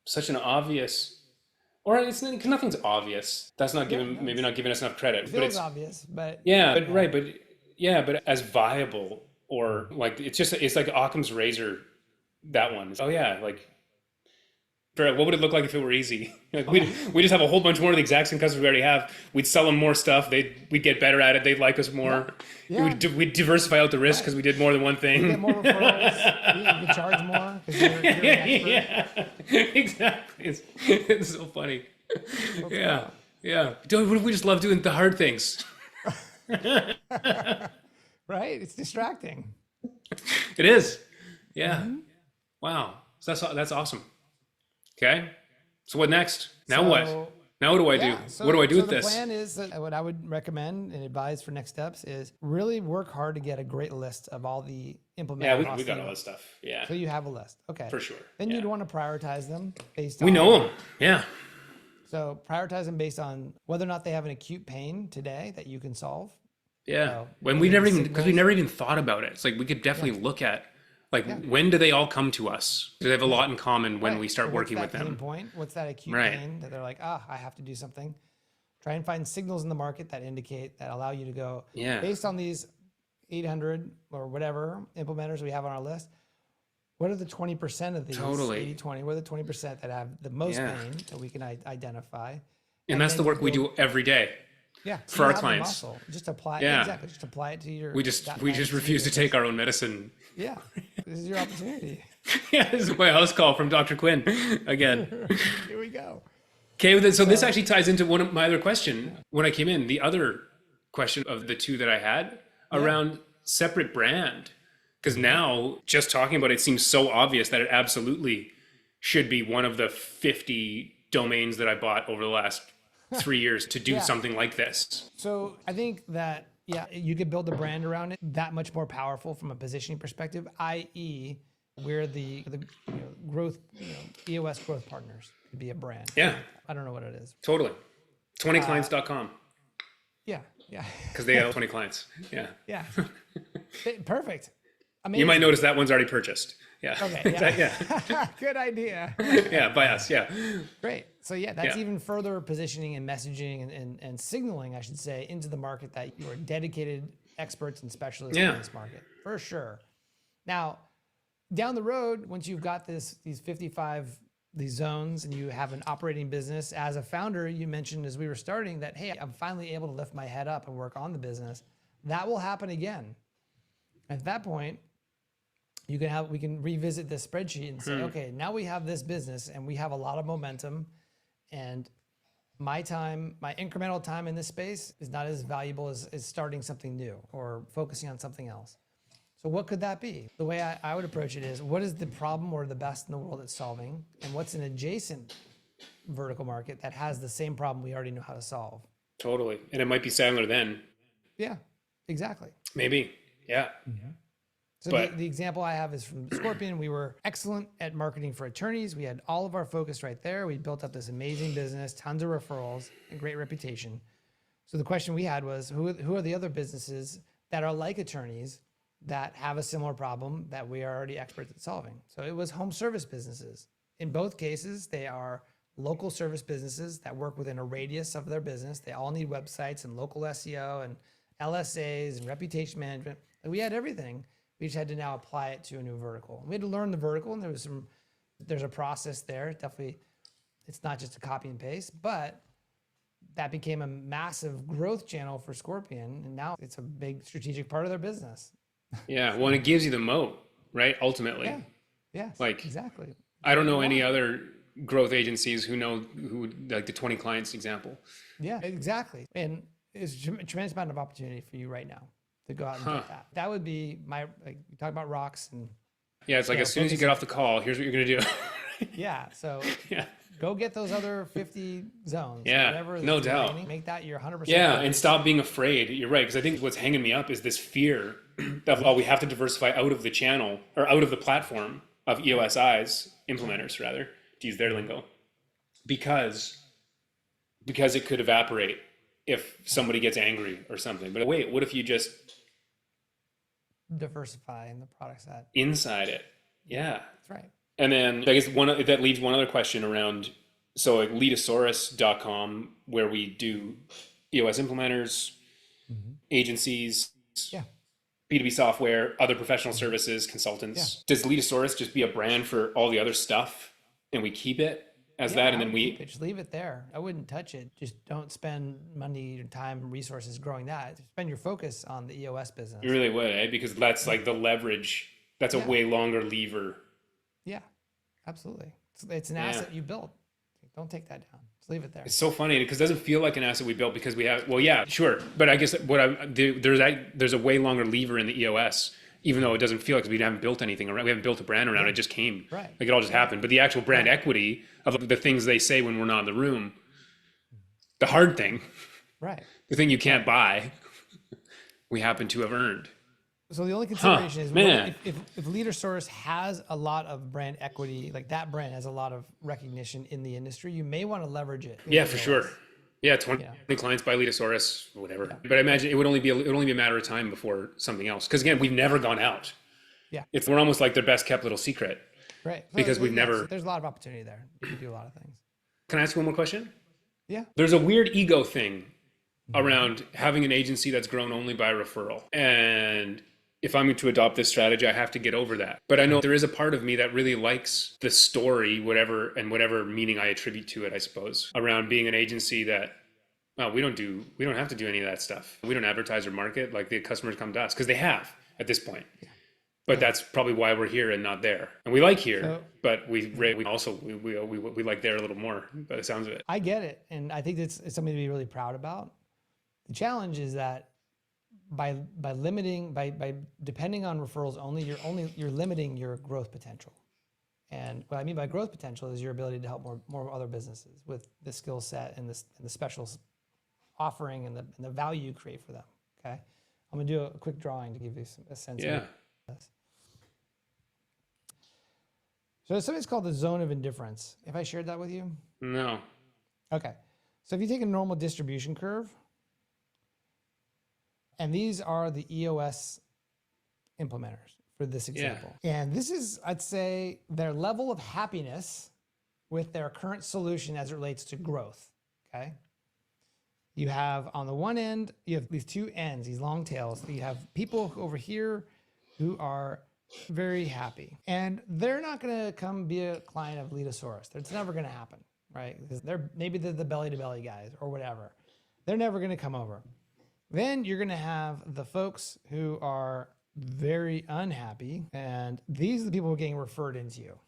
such an obvious, or nothing's obvious. That's not maybe not giving us enough credit. But it's obvious, but but as viable, or like it's like Occam's razor. That one. Oh yeah, like what would it look like if it were easy? Like we just have a whole bunch more of the exact same customers we already have. We'd sell them more stuff. We'd get better at it. They'd like us more. Yeah. We'd diversify out the risk because we did more than one thing. We get more referrals. You can charge more because you're an expert. Exactly. It's so funny. Yeah. We just love doing the hard things. Right? It's distracting. It is. Yeah. Wow. So that's awesome. Okay. So what next? Now what? Now what do I do? What do I do with this? The plan is that what I would recommend and advise for next steps is really work hard to get a great list of all the implementers. Yeah, we got all that stuff. Yeah. So you have a list. Okay. For sure. Then you'd want to prioritize them based on... We know them. Yeah. So prioritize them based on whether or not they have an acute pain today that you can solve. Yeah. So when we never even thought about it. It's like we could definitely look at when do they all come to us? Do they have a lot in common when we start working with them? Pain point? What's that acute pain that they're like, I have to do something? Try and find signals in the market that allow you to go, based on these 800 or whatever implementers we have on our list, what are the 20% of these 80-20? What are the 20% that have the most pain that we can identify? And that's the work we do every day. Yeah, for our clients. Just apply it. Yeah. Exactly. Just apply it to your... We just refuse to take our own medicine. Yeah. This is your opportunity. Yeah, this is my house call from Dr. Quinn again. Here we go. Okay, so this actually ties into one of my other question when I came in. The other question of the two that I had around separate brand. Because now just talking about it seems so obvious that it absolutely should be one of the 50 domains that I bought over the last 3 years to do something like this. So I think that, you could build a brand around it that much more powerful from a positioning perspective, i.e., we're the growth, EOS growth partners could be a brand. Yeah. I don't know what it is. Totally. 20clients.com. Yeah. Because they have 20 clients. Yeah. Yeah. Perfect. Amazing. You might notice that one's already purchased. Yeah. Okay. Yeah. Yeah. Good idea. Yeah. By us. Yeah. Great. So that's even further positioning and messaging and signaling, I should say, into the market that you are dedicated experts and specialists in this market, for sure. Now, down the road, once you've got these 55 zones and you have an operating business, as a founder, you mentioned as we were starting that, hey, I'm finally able to lift my head up and work on the business. That will happen again. At that point, we can revisit this spreadsheet and say, okay, now we have this business and we have a lot of momentum, and my incremental time in this space is not as valuable as starting something new or focusing on something else. So what could that be? The way I would approach it is, what is the problem or the best in the world at solving? And what's an adjacent vertical market that has the same problem we already know how to solve? Totally. And it might be Sandler then. Yeah, exactly. Maybe. Yeah. Mm-hmm. So the example I have is from Scorpion. We were excellent at marketing for attorneys. We had all of our focus right there. We built up this amazing business, tons of referrals, and great reputation. So the question we had was, who are the other businesses that are like attorneys that have a similar problem that we are already experts at solving? So it was home service businesses. In both cases, they are local service businesses that work within a radius of their business. They all need websites and local SEO and LSAs and reputation management. And we had everything. We just had to now apply it to a new vertical. We had to learn the vertical, and there's a process there. Definitely, it's not just a copy and paste, but that became a massive growth channel for Scorpion. And now it's a big strategic part of their business. Yeah. Well, and it gives you the moat, right? Ultimately. Yeah. Like, exactly. I don't know any other growth agencies who like the 20 clients example. Yeah, exactly. And it's a tremendous amount of opportunity for you right now to go out and get that. That would be you talk about rocks and. Yeah. It's like, as soon as you get off the call, here's what you're going to do. Yeah. So go get those other 50 zones. Yeah. Whatever No doubt. remaining. Make that your 100%. Yeah. And stop being afraid. You're right. Because I think what's hanging me up is this fear of, we have to diversify out of the channel or out of the platform of EOSI's implementers, rather, to use their lingo, because it could evaporate if somebody gets angry or something. But wait, what if you just diversify in the product set inside it? Yeah, that's right. And then I guess that leaves one other question around, so like leadasaurus.com, where we do EOS implementers, agencies, B2B software, other professional services, consultants. Does Leadasaurus just be a brand for all the other stuff, and we keep it as that, and then just leave it there? I wouldn't touch it. Just don't spend money, time, resources growing that. Spend your focus on the EOS business. You really would, eh? Because that's like the leverage. That's a way longer lever. Yeah, absolutely. It's an asset you built. Don't take that down. Just leave it there. It's so funny because it doesn't feel like an asset we built because we have. Well, yeah, sure, but I guess there's a way longer lever in the EOS, even though it doesn't feel like we haven't built anything around. We haven't built a brand around it. It just came. Right. Like it all just happened. But the actual brand equity of the things they say when we're not in the room, the hard thing, the thing you can't buy, we happen to have earned. So the only consideration is if Leadasaurus has a lot of brand equity, like that brand has a lot of recognition in the industry, you may want to leverage it. Yeah, for sure. Yeah, 20 clients by Leadasaurus, whatever. Yeah. But I imagine it would only be a matter of time before something else. Because again, we've never gone out. Yeah, we're almost like their best kept little secret. Right. Because we've never. There's a lot of opportunity there. You can do a lot of things. Can I ask you one more question? Yeah. There's a weird ego thing around having an agency that's grown only by referral, and if I'm going to adopt this strategy, I have to get over that. But I know there is a part of me that really likes the story, whatever meaning I attribute to it, I suppose, around being an agency that, we don't have to do any of that stuff. We don't advertise or market. Like the customers come to us because they have at this point. But that's probably why we're here and not there. And we like here, but we like there a little more by the sounds of it. I get it. And I think it's something to be really proud about. The challenge is that by depending on referrals only, you're limiting your growth potential. And what I mean by growth potential is your ability to help more other businesses with the skill set and the special offering and the value you create for them. Okay, I'm gonna do a quick drawing to give you a sense of this. So there's something called the zone of indifference. Have I shared that with you? No. Okay, so if you take a normal distribution curve, and these are the EOS implementers for this example. Yeah. And this is, I'd say, their level of happiness with their current solution as it relates to growth, okay? You have on the one end, you have these two ends, these long tails. You have people over here who are very happy. And they're not gonna come be a client of Leadosaurus. It's never gonna happen, right? Because maybe they're the belly-to-belly guys or whatever. They're never gonna come over. Then you're gonna have the folks who are very unhappy, and these are the people who are getting referred into you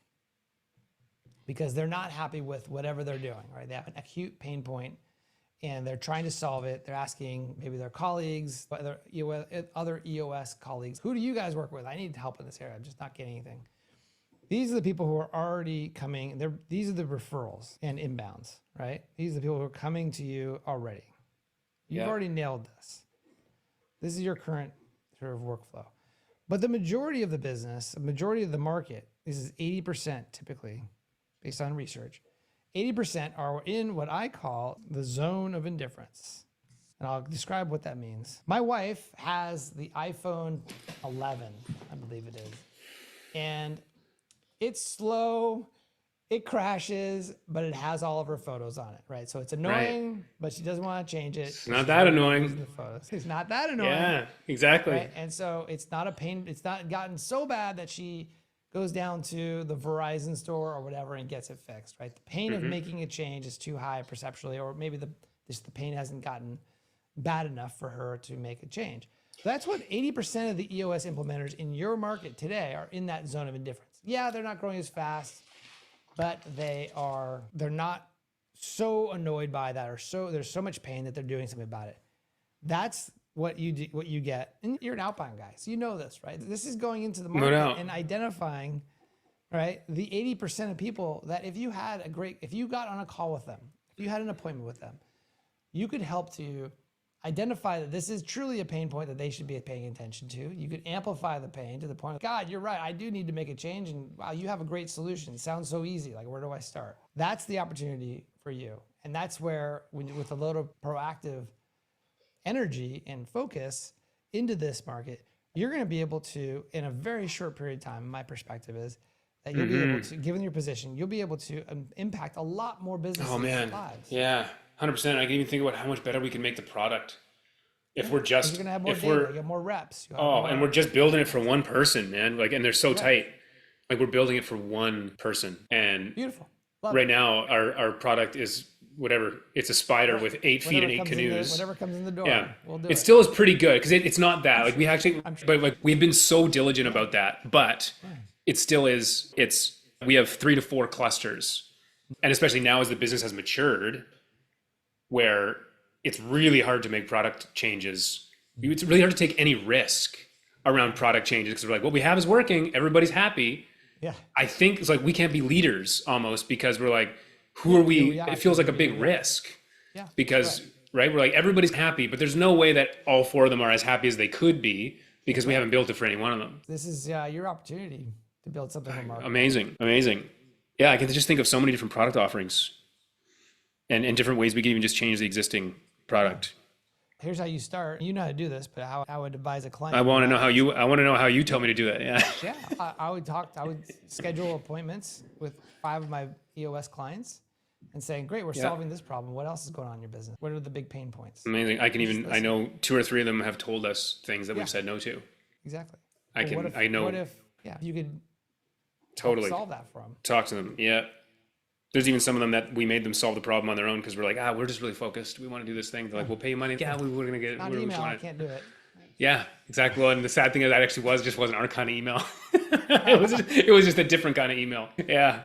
because they're not happy with whatever they're doing, right? They have an acute pain point and they're trying to solve it. They're asking maybe their colleagues, other EOS colleagues, who do you guys work with? I need help in this area. I'm just not getting anything. These are the people who are already coming. These are the referrals and inbounds, right? These are the people who are coming to you already. You've already nailed this. This is your current sort of workflow. But the majority of the business, the majority of the market, this is 80% typically, based on research, 80% are in what I call the zone of indifference. And I'll describe what that means. My wife has the iPhone 11, I believe it is. And it's slow, it crashes, but it has all of her photos on it, right? So it's annoying, but she doesn't want to change it. It's not that annoying. It's not that annoying. Yeah, exactly. Right? And so it's not a pain. It's not gotten so bad that she goes down to the Verizon store or whatever and gets it fixed, right? The pain of making a change is too high perceptually, or maybe the pain hasn't gotten bad enough for her to make a change. So that's what 80% of the EOS implementers in your market today are in that zone of indifference. Yeah, they're not growing as fast, but they're not so annoyed by that, or there's so much pain that they're doing something about it. That's what you do, what you get. And you're an outbound guy, so you know this, right? This is going into the market and identifying, right, the 80% of people that if you got on a call with them, if you had an appointment with them, you could help to identify that this is truly a pain point that they should be paying attention to. You could amplify the pain to the point of, God, you're right, I do need to make a change, and wow, you have a great solution. It sounds so easy, like where do I start? That's the opportunity for you. And that's where, with a load of proactive energy and focus into this market, you're gonna be able to, in a very short period of time, my perspective is, that you'll be able to, given your position, you'll be able to impact a lot more businesses' lives. Yeah. 100%. I can even think about how much better we can make the product if we're just, you're gonna have more data, you have more reps. And we're just building it for one person, man. Like, and they're so tight. Like, we're building it for one person. And beautiful. Right now, our product is whatever. It's a spider with 8 feet and 8 canoes. Whatever comes in the door, we'll do it. It still is pretty good because it's not that. Like, we actually, but like we've been so diligent about that. But it still is. We have 3 to 4 clusters, and especially now as the business has matured, where it's really hard to make product changes. It's really hard to take any risk around product changes because we're like, what we have is working. Everybody's happy. Yeah. I think it's like we can't be leaders almost because we're like, who are we? It feels like a big risk. Yeah. Because, right? We're like, everybody's happy, but there's no way that all 4 of them are as happy as they could be because we haven't built it for any one of them. This is your opportunity to build something remarkable. Amazing. Yeah, I can just think of so many different product offerings. And different ways we can even just change the existing product. Here's how you start. You know how to do this, but how I would advise a client. I want to know how you tell me to do that. Yeah. Yeah. I would schedule appointments with 5 of my EOS clients and saying, great, we're solving this problem. What else is going on in your business? What are the big pain points? Amazing. I know 2 or 3 of them have told us things that we've said no to. Exactly. What if you could totally solve that for them? Talk to them. Yeah. There's even some of them that we made them solve the problem on their own because we're like, we're just really focused. We want to do this thing. They're like, we'll pay you money. Yeah, we're going to get it. Not email, I can't do it. Yeah, exactly. Well, and the sad thing is that actually wasn't our kind of email. it was just a different kind of email. Yeah.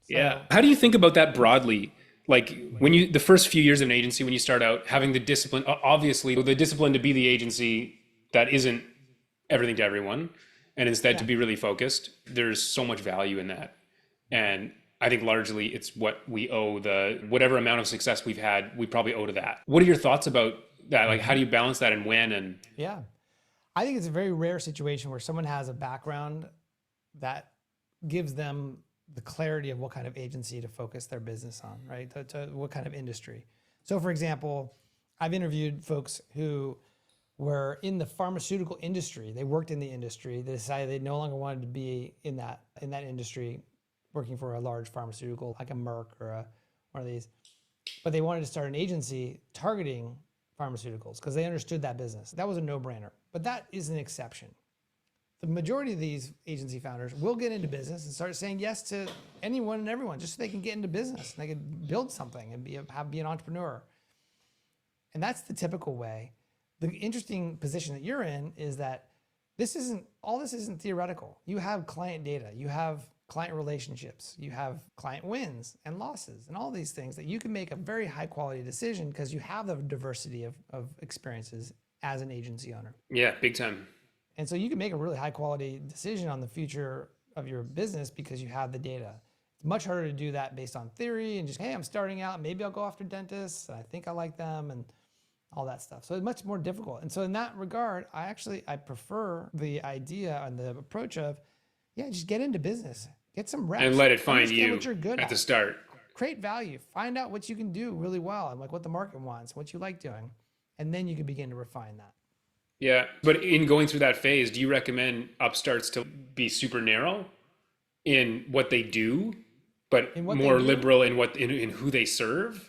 How do you think about that broadly? Like the first few years of an agency, when you start out, having the discipline, obviously the discipline to be the agency that isn't everything to everyone, and instead to be really focused, there's so much value in that. And I think largely it's what we owe whatever amount of success we've had, we probably owe to that. What are your thoughts about that? Like, how do you balance that and when? And Yeah. I think it's a very rare situation where someone has a background that gives them the clarity of what kind of agency to focus their business on, right? To what kind of industry. So for example, I've interviewed folks who were in the pharmaceutical industry. They worked in the industry. They decided they no longer wanted to be in that industry, working for a large pharmaceutical like a Merck or one of these. But they wanted to start an agency targeting pharmaceuticals because they understood that business. That was a no-brainer. But that is an exception. The majority of these agency founders will get into business and start saying yes to anyone and everyone just so they can get into business and they can build something and be an entrepreneur. And that's the typical way. The interesting position that you're in is that this isn't theoretical. You have client data, you have client relationships, you have client wins and losses and all these things that you can make a very high quality decision because you have the diversity of experiences as an agency owner. Yeah, big time. And so you can make a really high quality decision on the future of your business because you have the data. It's much harder to do that based on theory and just, hey, I'm starting out, maybe I'll go after dentists. I think I like them and all that stuff. So it's much more difficult. And so in that regard, I prefer the idea and the approach of, just get into business, get some reps. And let it find you what you're good at the start. Create value, find out what you can do really well and like what the market wants, what you like doing. And then you can begin to refine that. Yeah. But in going through that phase, do you recommend upstarts to be super narrow in what they do, but more liberal in in who they serve?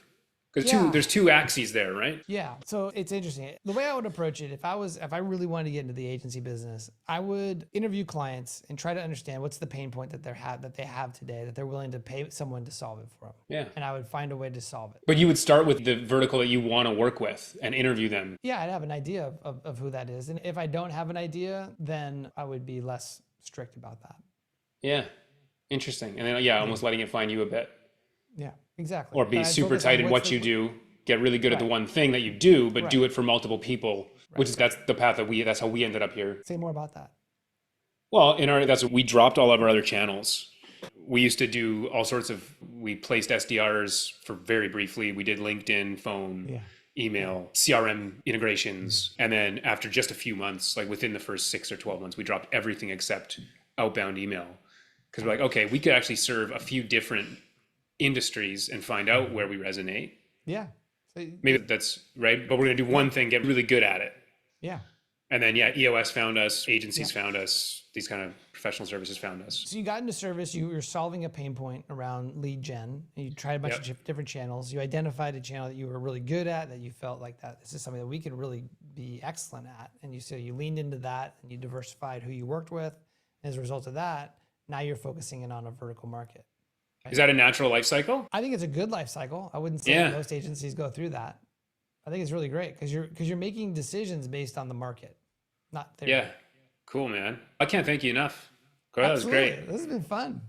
Because there's two axes there, right? Yeah. So it's interesting. The way I would approach it, if I really wanted to get into the agency business, I would interview clients and try to understand what's the pain point that they have today that they're willing to pay someone to solve it for them. Yeah. And I would find a way to solve it. But you would start with the vertical that you want to work with and interview them. Yeah, I'd have an idea of who that is. And if I don't have an idea, then I would be less strict about that. Yeah. Interesting. And then, almost letting it find you a bit. Yeah, exactly. Or be super tight in what you do, get really good at the one thing that you do, but do it for multiple people, that's the path that's how we ended up here. Say more about that. Well, we dropped all of our other channels. We used to do all sorts we placed SDRs for very briefly. We did LinkedIn, phone, email, CRM integrations. And then after just a few months, like within the first 6 or 12 months, we dropped everything except outbound email. Because we're like, okay, we could actually serve a few different industries and find out where we resonate. Yeah. So, maybe that's right. But we're going to do one thing, get really good at it. Yeah. And then, EOS found us, agencies found us, these kind of professional services found us. So you got into service, you were solving a pain point around lead gen, and you tried a bunch of different channels. You identified a channel that you were really good at, that you felt like that this is something that we could really be excellent at. And you leaned into that and you diversified who you worked with. And as a result of that, now you're focusing in on a vertical market. Is that a natural life cycle? I think it's a good life cycle. I wouldn't say that most agencies go through that. I think it's really great because you're making decisions based on the market, not theory. Yeah, cool, man. I can't thank you enough. That was great. This has been fun.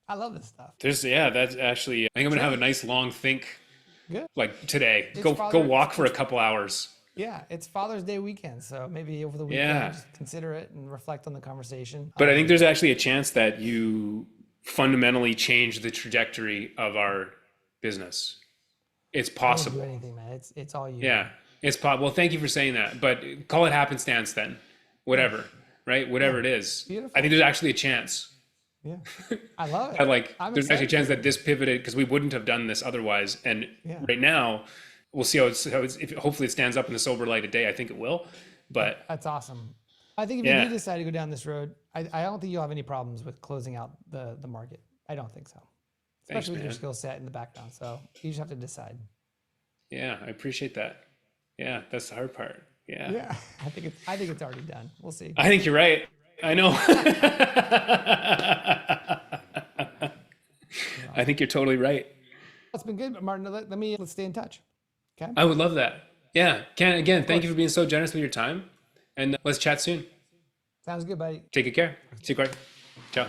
I love this stuff. That's actually. I think I'm gonna have a nice long think. Good. Like today, go walk for a couple hours. Yeah, it's Father's Day weekend, so maybe over the weekend, just consider it and reflect on the conversation. But I think there's actually a chance that you fundamentally change the trajectory of our business. It's possible. I don't do anything, man. It's all you. Yeah, it's possible. Well, thank you for saying that. But call it happenstance then. Whatever, right? Whatever it is. Beautiful. I think there's actually a chance. Yeah, I love it. There's actually a chance that this pivoted because we wouldn't have done this otherwise. And right now, we'll see how hopefully it stands up in the sober light of day. I think it will. But that's awesome. I think if you do decide to go down this road, I don't think you'll have any problems with closing out the market. I don't think so. Especially with your skill set in the background. So you just have to decide. Yeah, I appreciate that. Yeah, that's the hard part. Yeah. Yeah. I think it's already done. We'll see. I think you're right. I know. I think you're totally right. It's been good, but Martin, let's stay in touch. Okay. I would love that. Yeah. Ken, again, thank you for being so generous with your time. And let's chat soon. Sounds good, buddy. Take good care. See you, Corey. Ciao.